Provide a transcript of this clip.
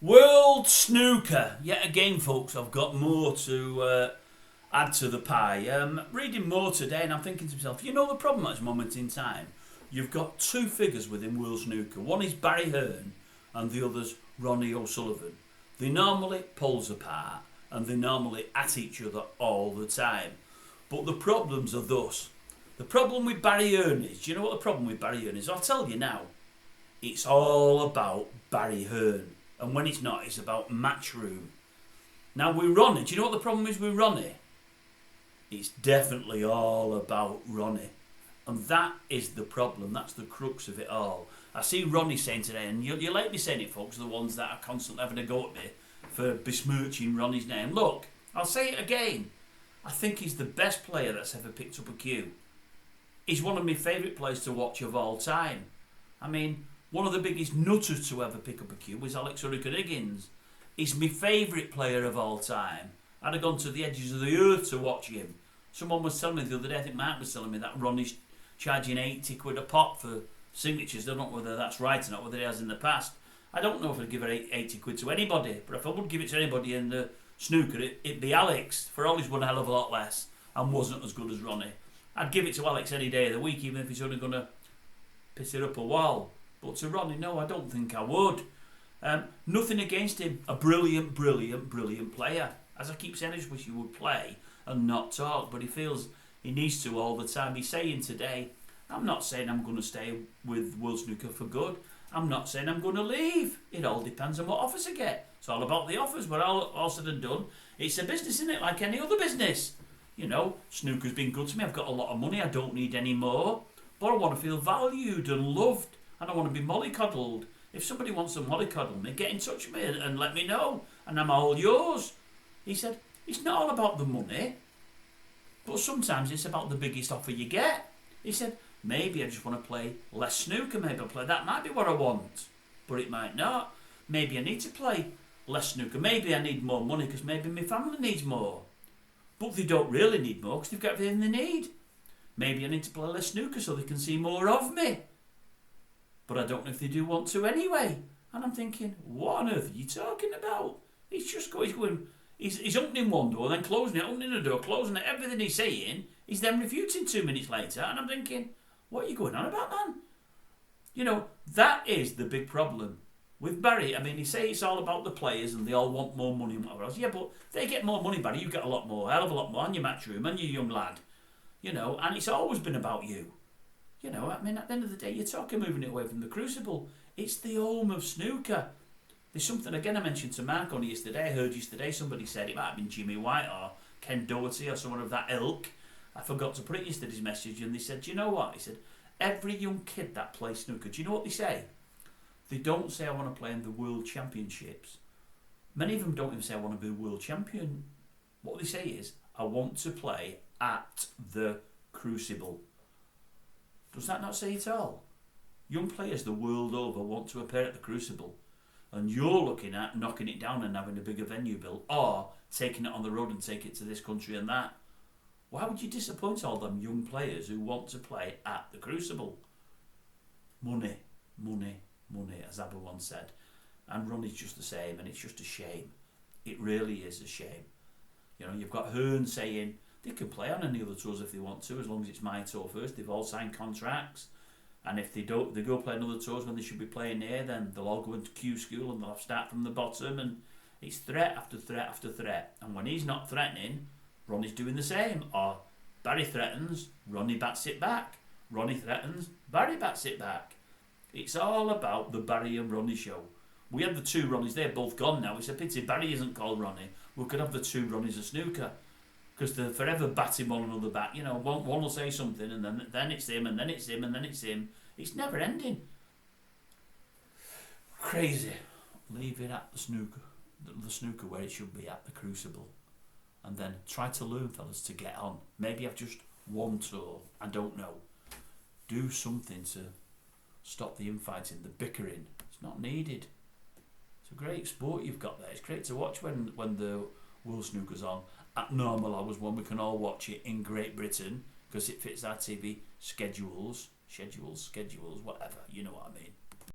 World Snooker. Yet again, folks, I've got more to add to the pie. Reading more today, and I'm thinking to myself, you know the problem at this moment in time? You've got two figures within World Snooker. One is Barry Hearn, and the other's Ronnie O'Sullivan. They normally poles apart, and they're normally at each other all the time. But the problems are thus. The problem with Barry Hearn is, do you know what the problem with Barry Hearn is? I'll tell you now. It's all about Barry Hearn. And when it's not, it's about Matchroom. Now with Ronnie, do you know what the problem is with Ronnie? It's definitely all about Ronnie. And that is the problem. That's the crux of it all. I see Ronnie saying today, and you like me saying it, folks, the ones that are constantly having a go at me for besmirching Ronnie's name. Look, I'll say it again. I think he's the best player that's ever picked up a cue. He's one of my favourite players to watch of all time. I mean, one of the biggest nutters to ever pick up a cue was Alex Higgins. He's my favourite player of all time. I'd have gone to the edges of the earth to watch him. Someone was telling me the other day, I think Mark was telling me, that Ronnie's charging 80 quid a pop for signatures. I don't know whether that's right or not, whether he has in the past. I don't know if I'd give her 80 quid to anybody, but if I would give it to anybody in the snooker, it'd be Alex, for all he's won a hell of a lot less and wasn't as good as Ronnie. I'd give it to Alex any day of the week, even if he's only going to piss it up a wall. But to Ronnie, no, I don't think I would. Nothing against him. A brilliant, brilliant, brilliant player. As I keep saying, I just wish he would play and not talk, but he feels he needs to all the time. He's saying today, I'm not saying I'm going to stay with World Snooker for good. I'm not saying I'm going to leave. It all depends on what offers I get. It's all about the offers, but all said and done, it's a business, isn't it? Like any other business. You know, snooker's been good to me. I've got a lot of money. I don't need any more. But I want to feel valued and loved. And I want to be mollycoddled. If somebody wants to mollycoddle me, get in touch with me and let me know. And I'm all yours. He said, it's not all about the money. But sometimes it's about the biggest offer you get. He said, maybe I just want to play less snooker. Maybe I'll play. That might be what I want. But it might not. Maybe I need to play less snooker. Maybe I need more money because maybe my family needs more. But they don't really need more because they've got everything they need. Maybe I need to play less snooker so they can see more of me. But I don't know if they do want to anyway. And I'm thinking, what on earth are you talking about? He's just going, he's opening one door, then closing it, opening a door, closing it. Everything he's saying, he's then refuting 2 minutes later. And I'm thinking, what are you going on about, man? You know, that is the big problem. With Barry, I mean, he say it's all about the players and they all want more money and whatever else. Yeah, but they get more money, Barry. You get a lot more, a hell of a lot more on your Matchroom and your young lad. You know, and it's always been about you. You know, I mean, at the end of the day, you're talking moving it away from the Crucible. It's the home of snooker. There's something, again, I mentioned to Mark on yesterday. I heard yesterday somebody said, it might have been Jimmy White or Ken Doherty or someone of that ilk. I forgot to put it in yesterday's message, and they said, do you know what? He said, every young kid that plays snooker, do you know what they say? They don't say, I want to play in the World Championships. Many of them don't even say, I want to be world champion. What they say is, I want to play at the Crucible. Does that not say it all? Young players the world over want to appear at the Crucible, and you're looking at knocking it down and having a bigger venue built, or taking it on the road and take it to this country and that. Why would you disappoint all them young players who want to play at the Crucible? Money, money, money, as Abba once said. And Ronnie's just the same, and it's just a shame. It really is a shame. You know, you've got Hearn saying they can play on any other tours if they want to, as long as it's my tour first. They've all signed contracts, and if they don't, they go play another tours when they should be playing here. Then they'll all go into Q school and they'll have to start from the bottom. And it's threat after threat after threat. And when he's not threatening, Ronnie's doing the same. Or Barry threatens, Ronnie bats it back. Ronnie threatens, Barry bats it back. It's all about the Barry and Ronnie show. We had the two Ronnies, they're both gone now. It's a pity Barry isn't called Ronnie. We could have the two Ronnies of snooker. Because they're forever batting one another back. You know, one will say something and then it's him and then it's him and then it's him. It's never ending. Crazy. Leave it at the snooker where it should be, at the Crucible. And then try to learn, fellas, to get on. Maybe have just one tour. I don't know. Do something to stop the infighting, the bickering. It's not needed. It's a great sport you've got there. It's great to watch when the World Snooker's on. At normal hours when we can all watch it in Great Britain because it fits our TV schedules, whatever, you know what I mean.